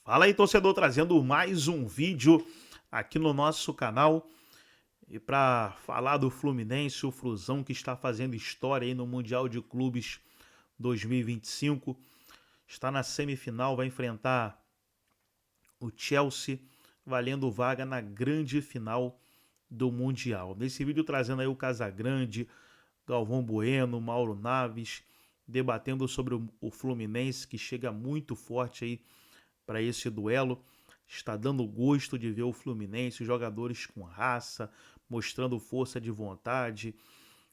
Fala aí, torcedor, trazendo mais um vídeo aqui no nosso canal. E para falar do Fluminense, o Flusão que está fazendo história aí no Mundial de Clubes 2025. Está na semifinal, vai enfrentar o Chelsea, valendo vaga na grande final do Mundial. Nesse vídeo trazendo aí o Casagrande, Galvão Bueno, Mauro Naves, debatendo sobre o Fluminense, que chega muito forte aí para esse duelo. Está dando gosto de ver o Fluminense, os jogadores com raça, mostrando força de vontade.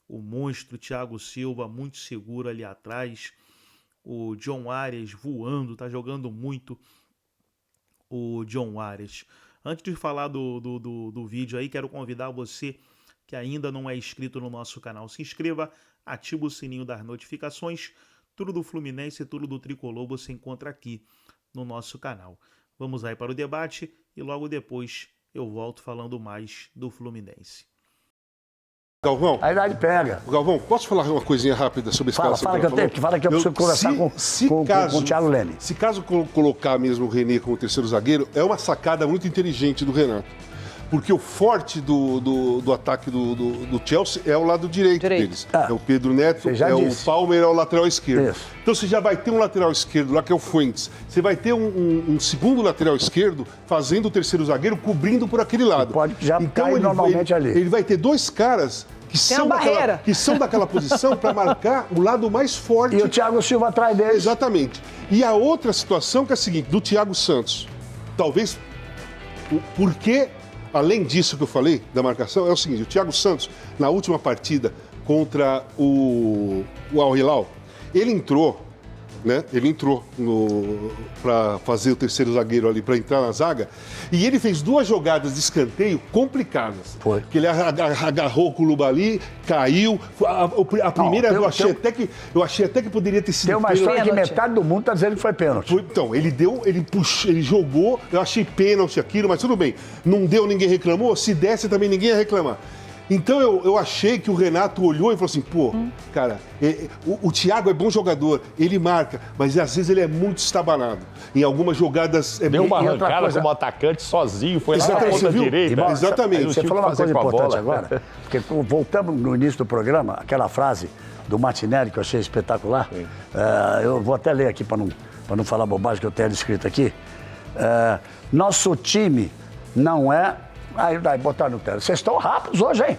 O monstro Thiago Silva muito seguro ali atrás. O John Arias voando, tá jogando muito o John Arias. Antes de falar do vídeo aí, quero convidar você que ainda não é inscrito no nosso canal. Se inscreva, ativa o sininho das notificações. Tudo do Fluminense e tudo do Tricolor você encontra aqui no nosso canal. Vamos aí para o debate e logo depois eu volto falando mais do Fluminense. Galvão. A idade pega. Galvão, posso falar uma coisinha rápida sobre esse fala, caso? Fala que eu preciso conversar com o Thiago Leme. Se caso colocar mesmo o René como terceiro zagueiro, é uma sacada muito inteligente do Renato. Porque o forte do ataque do Chelsea é o lado direito deles. É o Pedro Neto, o Palmer, é o lateral esquerdo. Isso. Então você já vai ter um lateral esquerdo lá, que é o Fuentes. Você vai ter um segundo lateral esquerdo fazendo o terceiro zagueiro, cobrindo por aquele lado. Pode já cair normalmente ali. Ele vai ter dois caras que são daquela posição para marcar o lado mais forte. E o Thiago Silva atrás dele. Exatamente. E a outra situação que é a seguinte, do Thiago Santos. Talvez, porque, além disso que eu falei, da marcação, é o seguinte, o Thiago Santos, na última partida contra o Al Hilal, ele entrou, né? Ele entrou para fazer o terceiro zagueiro ali, para entrar na zaga, e ele fez duas jogadas de escanteio complicadas. Foi. Que ele agarrou o Koulibaly, caiu. A primeira eu achei até que poderia ter sido. Tem uma história que metade do mundo está dizendo que foi pênalti. Então, ele puxou, ele jogou, eu achei pênalti aquilo, mas tudo bem. Não deu, ninguém reclamou. Se desse também ninguém ia reclamar. Então eu achei que o Renato olhou e falou assim, pô, cara, o Thiago é bom jogador, ele marca, mas às vezes ele é muito estabanado. Em algumas jogadas... Deu uma arrancada como atacante sozinho, foi lá na ponta direita. Exatamente. Você falou uma coisa importante agora, porque voltamos no início do programa, aquela frase do Martinelli que eu achei espetacular. Eu vou até ler aqui para não falar bobagem que eu tenho escrito aqui. Nosso time não é... Aí botar no tela. Vocês estão rápidos hoje, hein?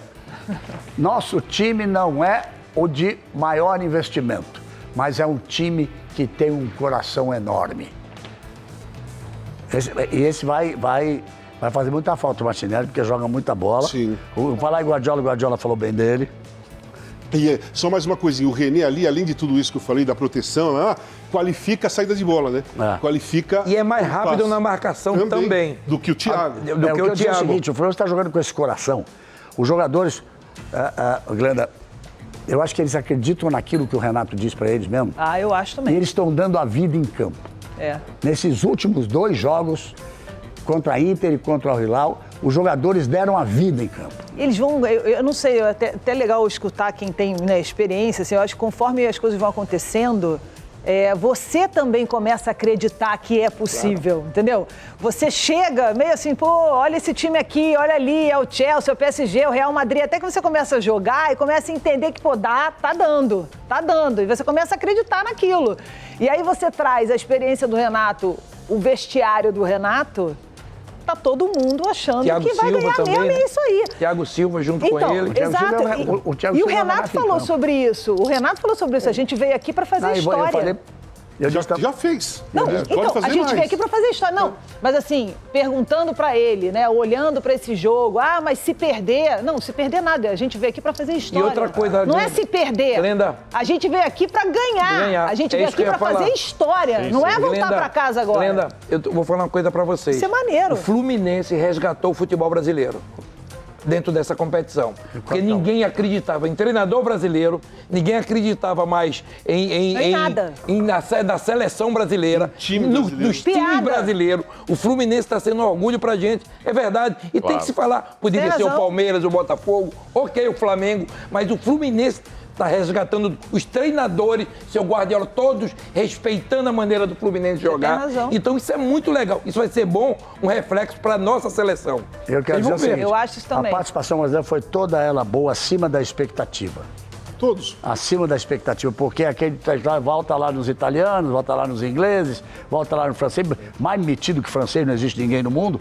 Nosso time não é o de maior investimento, mas é um time que tem um coração enorme. Esse vai fazer muita falta o Martinelli, porque joga muita bola. Sim. Falar em Guardiola falou bem dele. E só mais uma coisinha, o René ali, além de tudo isso que eu falei, da proteção, qualifica a saída de bola, né? Qualifica. E é mais rápido na marcação também. Do que o Thiago. O que eu digo é o seguinte, o Fluminense está jogando com esse coração. Os jogadores, Glenda, eu acho que eles acreditam naquilo que o Renato diz para eles mesmo. Eu acho também. E eles estão dando a vida em campo. Nesses últimos 2 jogos, contra a Inter e contra o Hilal, os jogadores deram a vida em campo. Eles vão, eu não sei, até legal escutar quem tem experiência, assim, eu acho que conforme as coisas vão acontecendo, você também começa a acreditar que é possível, entendeu? Você chega meio assim, pô, olha esse time aqui, olha ali, é o Chelsea, é o PSG, o Real Madrid, até que você começa a jogar e começa a entender que, pô, tá dando, e você começa a acreditar naquilo. E aí você traz a experiência do Renato, o vestiário do Renato, tá todo mundo achando Thiago que vai Silva ganhar também, mesmo, é isso aí. Thiago Silva junto com ele. Exato. E o Renato falou sobre isso. A gente veio aqui para fazer história. Já fez. Não, então, a gente veio aqui para fazer história. Não, mas assim, perguntando para ele, né, olhando para esse jogo, mas se perder... Não, se perder nada, a gente veio aqui para fazer história. E outra coisa... Não é se perder. Glenda, a gente veio aqui para ganhar. A gente veio aqui para fazer história. Sim, não é voltar para casa agora. Glenda, eu vou falar uma coisa para vocês. Isso é maneiro. O Fluminense resgatou o futebol brasileiro dentro dessa competição. Porque ninguém acreditava em treinador brasileiro, ninguém acreditava mais na seleção brasileira, nos times brasileiros. O Fluminense está sendo um orgulho pra gente, é verdade. E tem que se falar, poderia ser o Palmeiras, o Botafogo, ok, o Flamengo, mas o Fluminense está resgatando os treinadores, seu Guardiola, todos respeitando a maneira do Fluminense jogar. tem razão. Então isso é muito legal. Isso vai ser bom, um reflexo para a nossa seleção. Eu quero dizer o seguinte, Eu acho isso também. a participação brasileira foi toda ela boa, acima da expectativa. Todos. Acima da expectativa, porque aquele volta lá nos italianos, volta lá nos ingleses, volta lá no francês, mais metido que francês, não existe ninguém no mundo.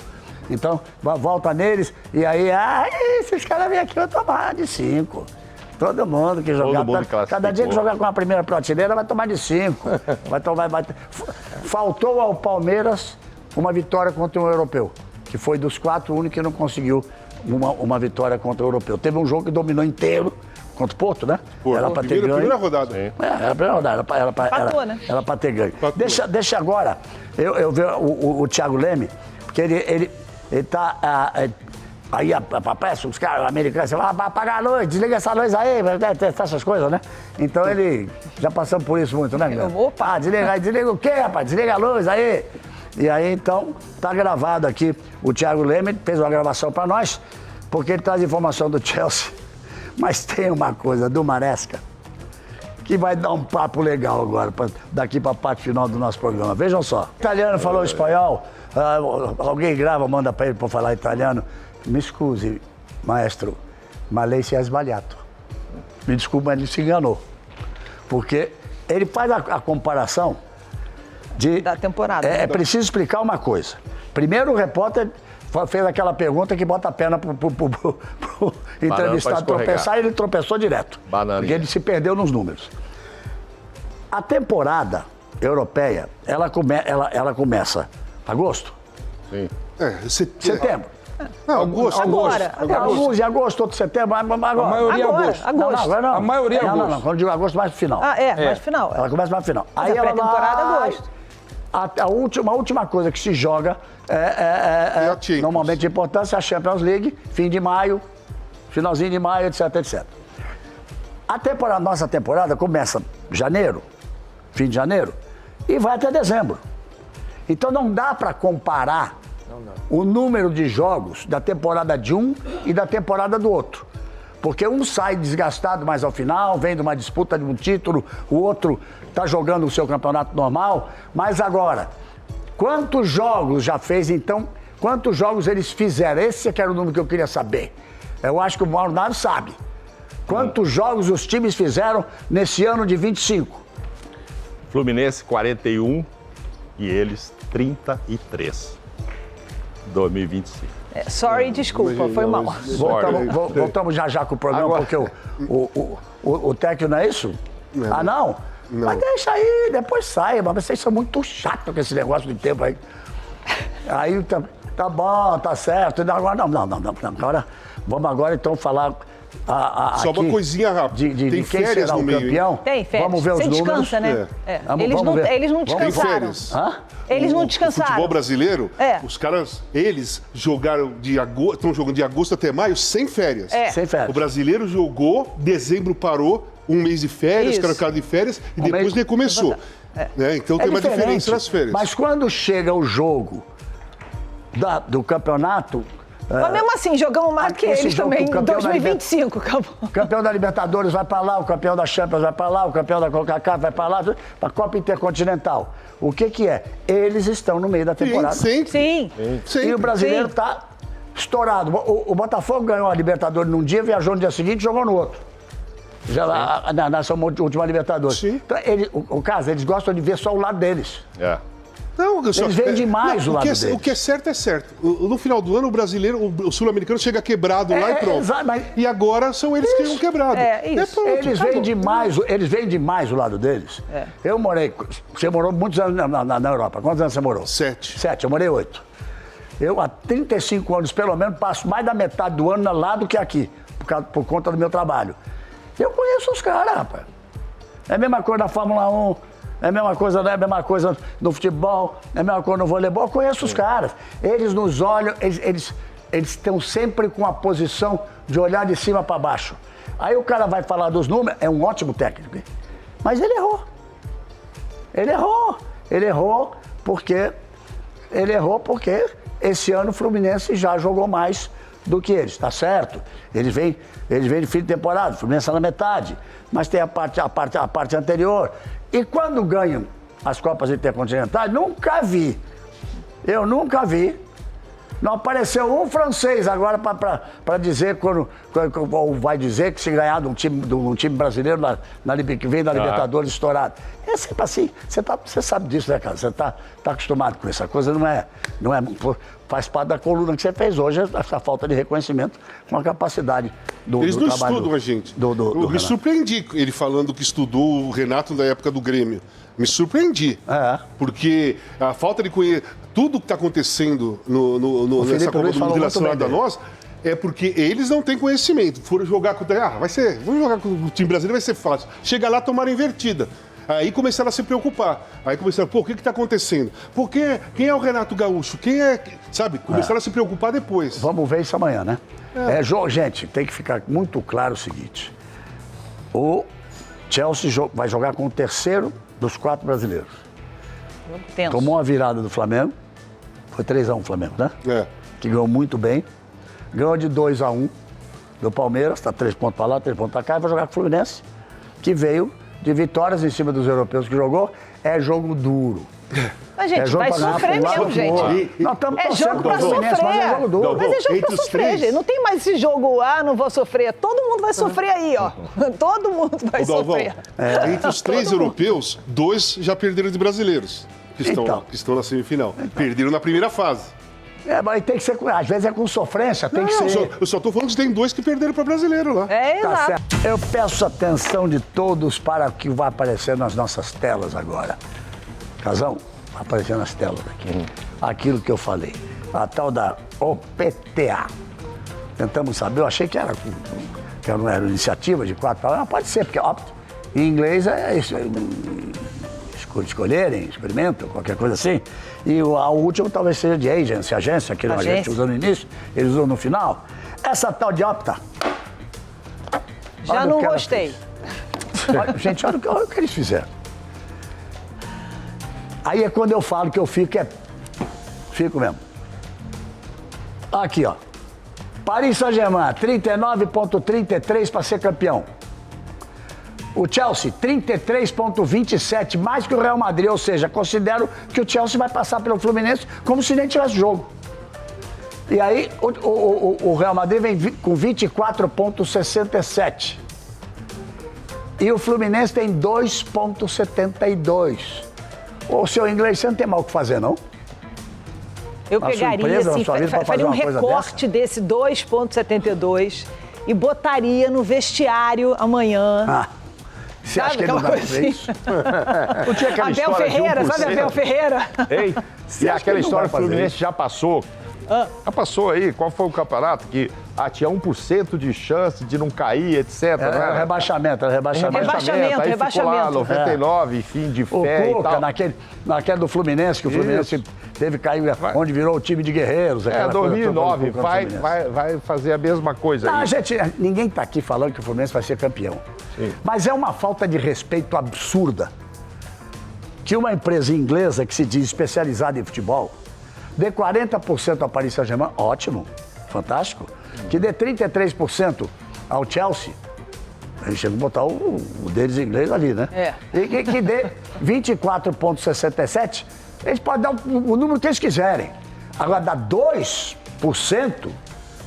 Então, volta neles, e aí, esses caras vêm aqui, eu tomar de 5. Todo mundo que jogar. Cada dia que jogar com a primeira prateleira vai tomar de 5. Faltou ao Palmeiras uma vitória contra um europeu, que foi dos 4 o único que não conseguiu uma vitória contra o europeu. Teve um jogo que dominou inteiro. Contra o Porto, né? Era pra ter ganho. Primeira rodada. Era a primeira rodada. Era pra ter ganho. Deixa agora eu ver o Thiago Leme, porque ele tá... aí aparece os caras americanos, vai apagar a luz, desliga essa luz aí, essas coisas, né? Então ele... Já passamos por isso muito, né, Guilherme? Opa! Desliga o quê, rapaz? Desliga a luz aí. E aí, então, tá gravado aqui. O Thiago Leme fez uma gravação pra nós, porque ele traz informação do Chelsea. Mas tem uma coisa do Maresca que vai dar um papo legal agora, daqui para a parte final do nosso programa. Vejam só. O italiano falou espanhol, alguém grava, manda para ele para falar italiano. Me scusi, maestro, ma lei si è sbagliato. Me desculpe, mas ele se enganou. Porque ele faz a comparação da temporada. É preciso explicar uma coisa. Primeiro o repórter fez aquela pergunta que bota a perna pro entrevistado tropeçar e ele tropeçou direto. Porque ele se perdeu nos números. A temporada europeia, ela começa agosto? Sim. Setembro. Não, agosto. Alguns em agosto, outros em setembro. Agora. A maioria é agosto. Não. A maioria é agosto. Não. Quando eu digo agosto, mais pro final. Mais final. Ela começa mais pro final. Mas a pré-temporada é agosto. A última coisa que se joga normalmente de importância é a Champions League, fim de maio, finalzinho de maio, etc, etc. Nossa temporada começa janeiro, fim de janeiro, e vai até dezembro. Então não dá para comparar o número de jogos da temporada de um e da temporada do outro. Porque um sai desgastado mais ao final, vem de uma disputa de um título, o outro está jogando o seu campeonato normal. Mas agora, quantos jogos já fez, então? Quantos jogos eles fizeram? Esse é que era o número que eu queria saber. Eu acho que o Mauro Naro sabe. Quantos jogos os times fizeram nesse ano de 25? Fluminense 41 e eles 33. 2025. Desculpa, foi mal. Voltamos já com o programa, agora, porque o técnico não é isso? Não. Não? Mas deixa aí, depois sai. Mas vocês são muito chatos com esse negócio de tempo aí. Aí tá bom, tá certo. Agora não. Agora, vamos agora então falar... Só uma coisinha rápida. De tem quem férias será no o meio. campeão? Tem férias. Vamos ver os números. Descansa, né? Eles não descansaram. Tem férias. Eles não O descansaram. futebol brasileiro, os caras, eles jogaram estão jogando de agosto até maio sem férias. Sem férias. O brasileiro jogou, dezembro parou, um mês de férias, cara de férias, e depois recomeçou. Então tem uma diferença nas férias. Mas quando chega o jogo do campeonato... Mas mesmo assim, jogamos mais que eles também em 2025, acabou. O campeão da Libertadores vai para lá, o campeão da Champions vai para lá, o campeão da CONCACAF vai para lá, para a Copa Intercontinental. O que é? Eles estão no meio da temporada. Sim. E o brasileiro está estourado. O Botafogo ganhou a Libertadores num dia, viajou no dia seguinte e jogou no outro. Já na sua última Libertadores. Sim. Então, eles gostam de ver só o lado deles. Não, eles veem demais o lado deles. O que é certo é certo. No final do ano, o brasileiro, o sul-americano chega quebrado lá e pronto. E agora são eles que chegam quebrados. Eles veem demais o lado deles. Eu morei... Você morou muitos anos na Europa. Quantos anos você morou? 7. 7, eu morei 8. Eu, há 35 anos, pelo menos, passo mais da metade do ano lá do que aqui, por conta do meu trabalho. Eu conheço os caras, rapaz. É a mesma coisa na Fórmula 1, é a mesma coisa no futebol, é a mesma coisa no voleibol. Eu conheço os caras. Eles nos olham, eles estão sempre com a posição de olhar de cima para baixo. Aí o cara vai falar dos números, é um ótimo técnico, hein? Mas ele errou. Ele errou porque esse ano o Fluminense já jogou mais do que eles, tá certo? Eles vêm de fim de temporada, o Fluminense na metade, mas tem a parte anterior. E quando ganham as Copas Intercontinentais, eu nunca vi. Não apareceu um francês agora para dizer, ou vai dizer que se ganhar de um time brasileiro que vem da Libertadores estourado. É sempre assim. Você sabe disso, né, cara? Você tá acostumado com isso. A coisa não é. Faz parte da coluna que você fez hoje, essa falta de reconhecimento com a capacidade do Eles não trabalho. estudam a gente. Eu me surpreendi ele falando que estudou o Renato da época do Grêmio. Me surpreendi. Porque a falta de conhecer tudo que está acontecendo nessa Copa do Mundo relacionado a nós é porque eles não têm conhecimento. Foram jogar com vamos jogar com o time brasileiro, vai ser fácil. Chega lá, tomaram invertida. Aí começaram a se preocupar. Aí começaram, o que está acontecendo? Quem é o Renato Gaúcho? Quem é... Sabe? Começaram a se preocupar depois. Vamos ver isso amanhã, né? Gente, tem que ficar muito claro o seguinte. O Chelsea vai jogar com o terceiro dos 4 brasileiros. Tenso. Tomou uma virada do Flamengo. Foi 3-1 o Flamengo, né? Que ganhou muito bem. Ganhou de 2-1 do Palmeiras. Tá 3 pontos para lá, 3 pontos para cá. E vai jogar com o Fluminense, que veio de vitórias em cima dos europeus que jogou. É jogo duro. Mas, gente, vai sofrer mesmo, gente. Nós estamos É jogo pra Fluminense, sofrer. mas é jogo duro. Mas é jogo pra sofrer, gente. Não tem mais esse jogo, não vou sofrer. Todo mundo vai sofrer aí, ó. Todo mundo vai sofrer. Entre os 3 europeus, 2 já perderam de brasileiros, que estão na semifinal. Perderam na primeira fase. Mas tem que ser, às vezes é com sofrência, tem que ser. Eu só estou falando que tem 2 que perderam para brasileiro lá. Exato. Certo. Eu peço a atenção de todos para o que vai aparecer nas nossas telas agora. Casão, vai aparecer nas telas aqui. Aquilo que eu falei. A tal da OPTA. Tentamos saber, eu achei que era uma iniciativa de 4 palavras. Não, pode ser, porque em inglês é isso. Escolherem, experimentam, qualquer coisa assim. E a última talvez seja de agência, que a gente usou no início, eles usam no final. Essa tal de OPTA. Já não gostei. Gente, olha o que eles fizeram. Aí é quando eu falo que eu fico mesmo. Aqui, ó. Paris Saint-Germain, 39,33 para ser campeão. O Chelsea, 33,27, mais que o Real Madrid. Ou seja, considero que o Chelsea vai passar pelo Fluminense como se nem tivesse jogo. E aí, o Real Madrid vem com 24,67. E o Fluminense tem 2,72. Ô, seu inglês, você não tem mal o que fazer, não? Eu pegaria, assim, faria um recorte desse 2,72 e botaria no vestiário amanhã. Você acha que ele não dá pra ver isso? Não tinha aquela Abel história Ferreira, de 1%? sabe Abel Ferreira? Ei, e aquela história que o Fluminense já passou. Já passou aí, qual foi o campeonato que tinha 1% de chance de não cair, etc. Era rebaixamento. Aí ficou lá, 99, fim de fé o Cuca, e tal. naquele do Fluminense, que o Fluminense teve cair, onde virou o time de guerreiros. 2009, vai fazer a mesma coisa aí. Gente, ninguém está aqui falando que o Fluminense vai ser campeão. Sim. Mas é uma falta de respeito absurda que uma empresa inglesa que se diz especializada em futebol dê 40% ao Paris Saint-Germain, ótimo, fantástico. Que dê 33% ao Chelsea, a gente chega a botar o deles em inglês ali, né? E que dê 24,67%, eles podem dar o número que eles quiserem. Agora, dar 2%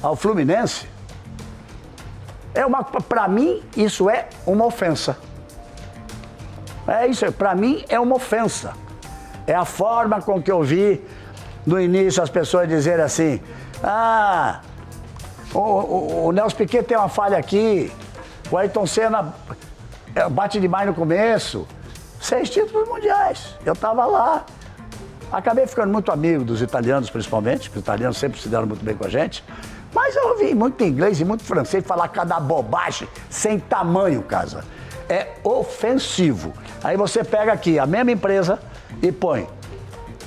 ao Fluminense, para mim, isso é uma ofensa. É isso, para mim, é uma ofensa. É a forma com que eu vi no início as pessoas dizerem assim, o Nelson Piquet tem uma falha aqui, o Ayrton Senna bate demais no começo. 6 títulos mundiais, eu estava lá. Acabei ficando muito amigo dos italianos, principalmente, porque os italianos sempre se deram muito bem com a gente. Mas eu ouvi muito inglês e muito francês falar cada bobagem sem tamanho, casa. É ofensivo. Aí você pega aqui a mesma empresa e põe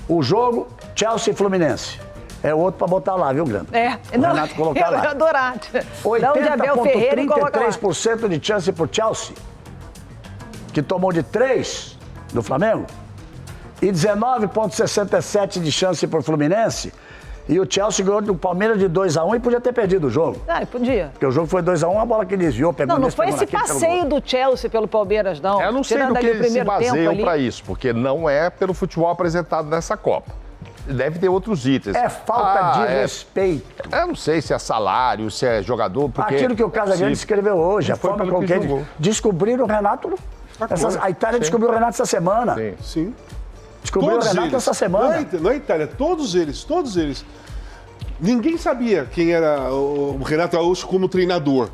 o jogo Chelsea e Fluminense. É outro pra botar lá, viu, Grande? O Renato colocar lá. Eu ia adorar. Dá um de Abel Ferreira e coloca lá. 80,33% de chance pro Chelsea, que tomou de 3 do Flamengo, e 19,67% de chance pro Fluminense, E o Chelsea ganhou do Palmeiras de 2-1 e podia ter perdido o jogo. Ah, podia. Porque o jogo foi 2-1, a bola que desviou, pegou Não nesse, foi pegou esse naquele, passeio do Chelsea pelo Palmeiras, não. Eu não sei Tirando do que ali o eles se primeiro tempo baseiam ali. para isso, porque não é pelo futebol apresentado nessa Copa. Deve ter outros itens. É falta de respeito. Eu não sei se é salário, se é jogador, porque... Aquilo que o Casagrande escreveu hoje, a Foi forma pelo com que que jogou. eles descobriram o Renato. A Itália descobriu o Renato essa semana. Sim. Sim. Descobriu Todos o Renato eles. essa semana. Não é Itália, todos eles. Ninguém sabia quem era o Renato Gaúcho como treinador.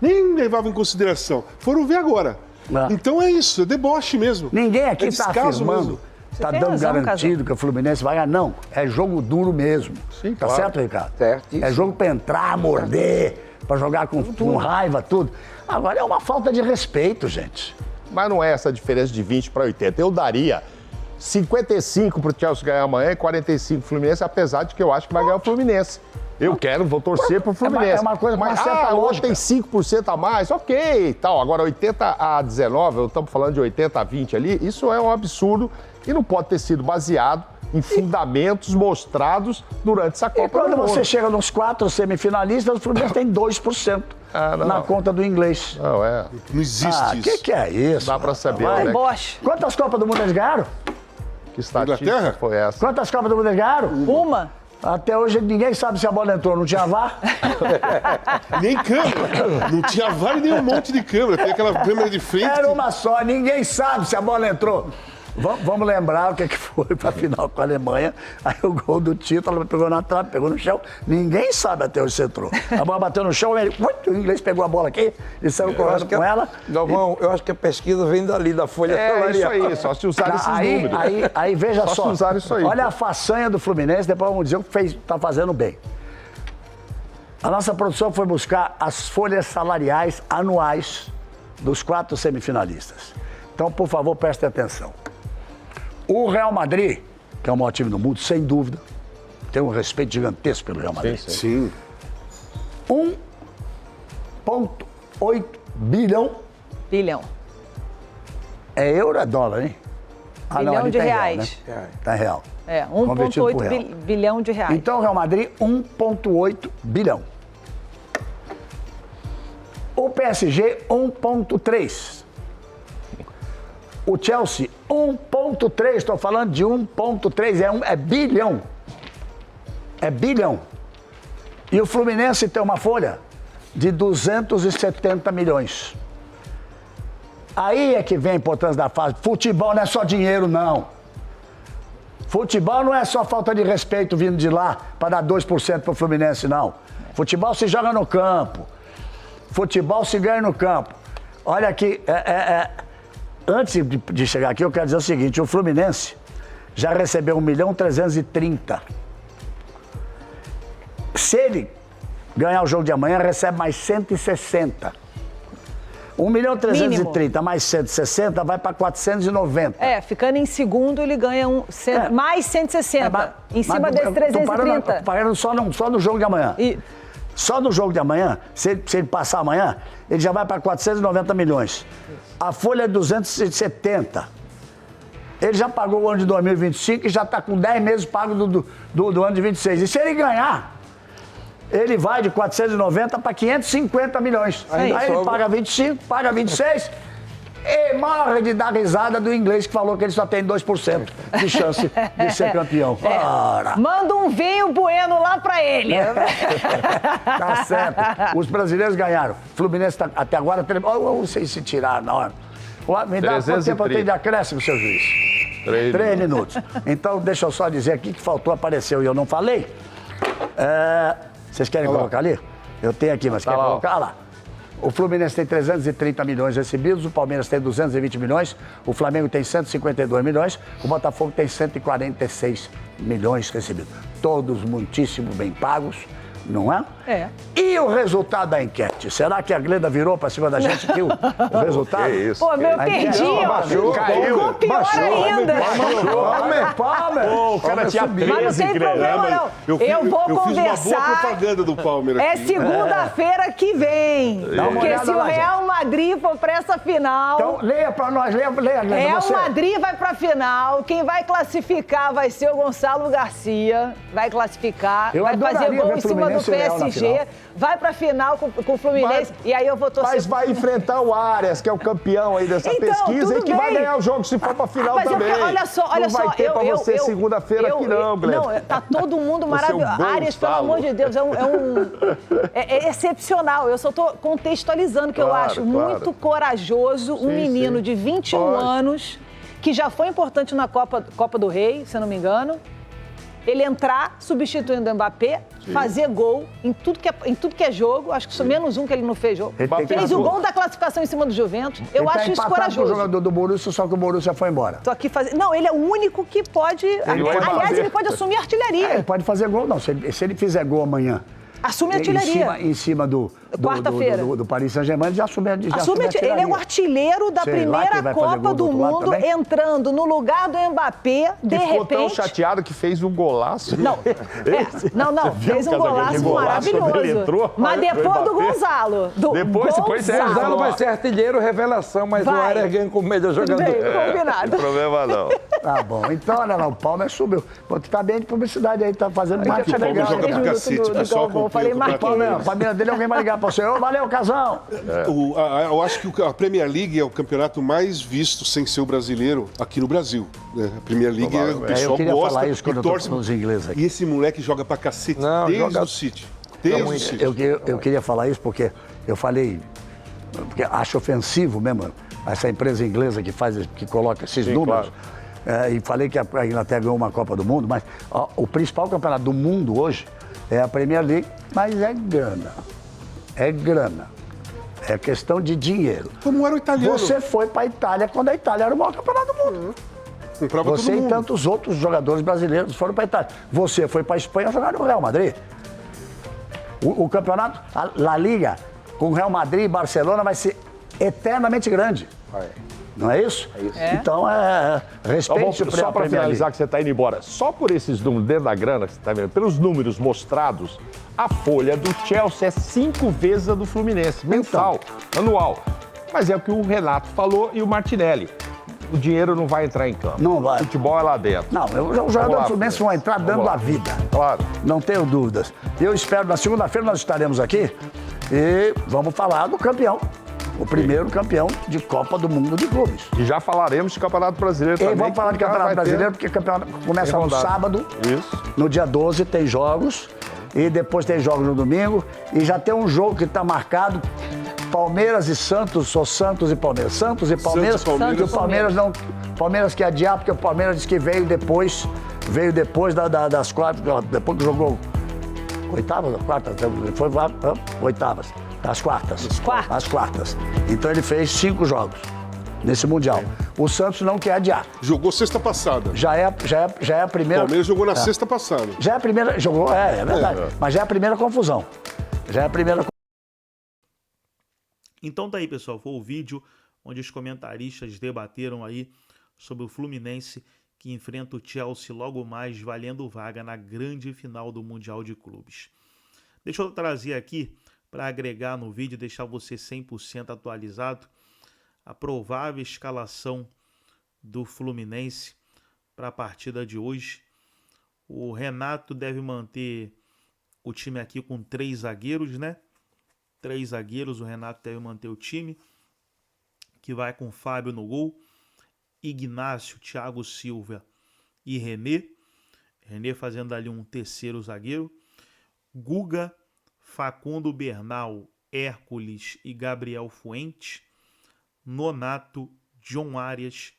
Nem levava em consideração. Foram ver agora. É. Então é isso, é deboche mesmo. Ninguém aqui É está descaso afirmando, mesmo. está tem dando razão, garantido Casão. que o Fluminense vai ganhar. Não, é jogo duro mesmo. Sim, tá claro. certo, Ricardo? Certíssimo. É jogo para entrar, morder, para jogar com raiva, tudo. Agora é uma falta de respeito, gente. Mas não é essa diferença de 20 para 80. Eu daria 55 para o Chelsea ganhar amanhã e 45 para o Fluminense, apesar de que eu acho que vai ganhar o Fluminense. vou torcer pro Fluminense. É uma coisa com uma mas, certa hoje lógica. tem 5% a mais, ok, tal. Agora 80-19, estamos falando de 80-20 ali, isso é um absurdo e não pode ter sido baseado em fundamentos mostrados durante essa Copa E quando do Mundo. você chega nos 4 semifinalistas, o Fluminense tem 2% na conta do inglês. Não, Não existe isso. Que é isso? dá pra saber, Vai. né? Bosch. Quantas Copas do Mundo eles ganharam? Que estatística Inglaterra? foi essa? Quantas Copas do Mundo eles ganharam? Uma. Até hoje ninguém sabe se a bola entrou, não tinha VAR? Nem câmera. Não tinha vale nem um monte de câmera. Tem aquela câmera de frente. Era uma só, ninguém sabe se a bola entrou. Vamos lembrar o que foi pra final com a Alemanha. Aí o gol do título, ela pegou na trave, pegou no chão. Ninguém sabe até onde você entrou. A bola bateu no chão, o inglês pegou a bola aqui e saiu correndo com ela. Galvão, eu acho que a pesquisa vem dali, da folha É isso salarial. aí, só se usar esses Aí, números. aí veja Só só. se usar isso aí. Olha a façanha do Fluminense, depois vamos dizer o que está fazendo bem. A nossa produção foi buscar as folhas salariais anuais dos 4 semifinalistas. Então, por favor, prestem atenção. O Real Madrid, que é o maior time do mundo, sem dúvida, tem um respeito gigantesco pelo Real Madrid. Sim. 1,8 bilhão. Bilhão. É euro ou é dólar, hein? Bilhão ali de tá em reais. Real, né? Tá em real. É, Convertido pro 1,8 real. bilhão de reais. Então, o Real Madrid, 1,8 bilhão. O PSG, 1,3. O Chelsea, 1,3. Estou falando de 1,3. É bilhão. É bilhão. E o Fluminense tem uma folha de 270 milhões. Aí é que vem a importância da fase. Futebol não é só dinheiro, não. Futebol não é só falta de respeito vindo de lá para dar 2% para o Fluminense, não. Futebol se joga no campo. Futebol se ganha no campo. Olha aqui, antes de chegar aqui, eu quero dizer o seguinte, o Fluminense já recebeu 1.330.000. Se ele ganhar o jogo de amanhã, recebe mais 160. 1.330.000 mais 160 vai para 490. Ficando em segundo, ele ganha mais 160. Em cima desses 330. Tô parando só no jogo de amanhã. Só no jogo de amanhã, se ele passar amanhã, ele já vai para 490 milhões. A folha é 270. Ele já pagou o ano de 2025 e já está com 10 meses pago do ano de 26. E se ele ganhar, ele vai de 490 para 550 milhões. Aí ele paga 25, paga 26 e morre de dar risada do inglês que falou que ele só tem 2% de chance de ser campeão. Ora. Manda um vinho bueno lá pra ele. Tá certo. Os brasileiros ganharam. O Fluminense tá, até agora... Eu não sei se tiraram na hora. Me dá quanto tempo eu tenho de acréscimo, seu juiz? 3 minutos. Então, deixa eu só dizer aqui que faltou, apareceu e eu não falei. Vocês querem colocar ali? Eu tenho aqui, mas querem colocar? Olha lá. O Fluminense tem 330 milhões recebidos, o Palmeiras tem 220 milhões, o Flamengo tem 152 milhões, o Botafogo tem 146 milhões recebidos. Todos muitíssimo bem pagos, Não é? É. E o resultado da enquete? Será que a Glenda virou pra cima da gente aqui o resultado? Que isso? Pô, meu, A perdi, enquete- ó. Baixou, caiu. Ficou pior Baixou, ainda. Palmer. Pô, o cara tinha Mas não 13, tem credo. problema, não. Eu Eu vou fiz uma boa conversar. propaganda do Palmeiras É aqui. segunda-feira que vem. Dá uma Porque olhada se o lá, gente. Real Madrid for pra essa final. Então, leia pra nós, leia, Glenda. Real você. Madrid vai pra final. Quem vai classificar vai ser o Gonçalo Garcia. Vai classificar. Eu vai fazer adoraria gol ver em cima do Fluminense e Real na PSG. final. Vai pra final com o Fluminense. E aí eu vou torcer. Mas vai enfrentar o Arias, que é o campeão aí dessa Então, pesquisa, tudo e que vai bem. ganhar o jogo se for pra final Mas também. olha só, Não vai ter pra você segunda-feira aqui não, Glenda. Não, tá todo mundo Você é um maravilhoso. Arias, pelo Gonçalo. amor de Deus, é excepcional. Eu só tô contextualizando que eu Claro, acho claro. muito corajoso um menino de 21 Lógico. anos, que já foi importante na Copa do Rei, se eu não me engano, ele entrar substituindo o Mbappé, fazer gol em tudo que é jogo. Acho que só menos um que ele não fez jogo. Ele tem que Fez o fazer. gol da classificação em cima do Juventus. Eu Ele tá acho isso empatado com o corajoso. jogador do Borussia, só que o Borussia foi embora. Tô aqui fazendo. Não, ele é o único que pode. Aliás, ele pode assumir a artilharia. Ele pode fazer gol, não. Se ele fizer gol amanhã. Assume a artilharia. Em cima do Quarta-feira. do Paris Saint-Germain, ele já assume a Assume ele é o artilheiro da Sei lá primeira quem vai fazer Copa gol do do outro lado Mundo, também. entrando no lugar do Mbappé, de Ficou tão repente. chateado que fez um golaço. Não, fez um Casagrande, golaço golaço quando ele maravilhoso. entrou, Mas olha, depois foi do Mbappé. Gonzalo. Depois, pois é, Gonzalo vai ser artilheiro, revelação, mas Vai. o Arias ganha com o melhor Tudo jogador. bem, combinado. Não tem problema não. Tá bom. Então, olha lá, o Palmeiras subiu. Pô, tu tá bem de publicidade aí, tá fazendo Aí marketing que o legal. Palmeiras joga pra cacete, do pessoal Galvão, acompanha falei o marquei. Palmeiras, Palmeiras dele, alguém vai ligar pra você. Ô, valeu, Casão. Eu acho que a Premier League é o campeonato mais visto sem ser o brasileiro aqui no Brasil. Né? A Premier League, o pessoal eu queria gosta falar isso quando e eu tô torce. com os ingleses aqui. E esse moleque joga pra cacete Não, desde joga- o City. Desde o City. Eu queria falar isso porque eu falei, porque acho ofensivo mesmo, essa empresa inglesa que coloca esses números. E falei que a Inglaterra ganhou uma Copa do Mundo, mas ó, o principal campeonato do mundo hoje é a Premier League, mas é grana. É grana. É questão de dinheiro. Como era o italiano. Você foi para a Itália quando a Itália era o maior campeonato do mundo. Comprava Você todo e mundo. tantos outros jogadores brasileiros foram para a Itália. Você foi para a Espanha jogar no Real Madrid. O campeonato, a La Liga, com Real Madrid e Barcelona, vai ser eternamente grande. Não é isso? É isso. Então, Respeite o Só para Premier finalizar, League. que você está indo embora, só por esses números, dentro da grana que você está vendo, pelos números mostrados, a folha do Chelsea é 5 vezes a do Fluminense, mensal, anual. Mas é o que o Renato falou e o Martinelli. O dinheiro não vai entrar em campo. Não vai. O futebol é lá dentro. Não, os jogadores do Fluminense vão entrar dando lá. a vida. Claro. Não tenho dúvidas. Eu espero, na segunda-feira nós estaremos aqui e vamos falar do campeão. O primeiro campeão de Copa do Mundo de clubes. E já falaremos de Campeonato Brasileiro E também. vamos falar de que Campeonato vai ter- Brasileiro, porque o campeonato começa no rodada. sábado. Isso. No dia 12 tem jogos. E depois tem jogos no domingo. E já tem um jogo que está marcado. Palmeiras e Santos, ou Santos e Palmeiras. Santos e Palmeiras. Santos e Palmeiras. E o Palmeiras não. Palmeiras que adiar, porque o Palmeiras disse que veio depois das quartas. Depois que jogou oitavas ou quartas? Foi oitavas. As quartas. As quartas. Então ele fez 5 jogos nesse Mundial. O Santos não quer adiar. Jogou sexta passada. Já é a O primeira. Palmeiras jogou na sexta passada. Já é a primeira. Jogou, é verdade. Mas já é a primeira confusão. Já é a primeira. Então tá aí, pessoal, foi o vídeo onde os comentaristas debateram aí sobre o Fluminense que enfrenta o Chelsea logo mais, valendo vaga na grande final do Mundial de Clubes. Deixa eu trazer aqui, para agregar no vídeo, deixar você 100% atualizado, a provável escalação do Fluminense para a partida de hoje. O Renato deve manter o time aqui com 3 zagueiros, né? 3 zagueiros, o Renato deve manter o time, que vai com Fábio no gol, Ignácio, Thiago Silva e René. René fazendo ali um terceiro zagueiro. Guga, Facundo Bernal, Hércules e Gabriel Fuentes. Nonato, John Arias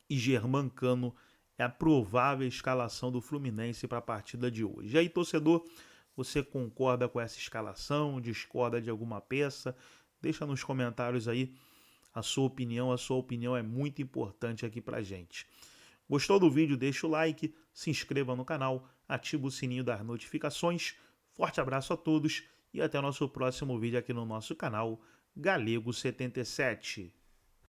e Germancano é a provável escalação do Fluminense para a partida de hoje. E aí, torcedor, você concorda com essa escalação? Discorda de alguma peça? Deixa nos comentários aí a sua opinião é muito importante aqui pra gente. Gostou do vídeo? Deixa o like, se inscreva no canal, ativa o sininho das notificações. Forte abraço a todos e até o nosso próximo vídeo aqui no nosso canal Galego 77.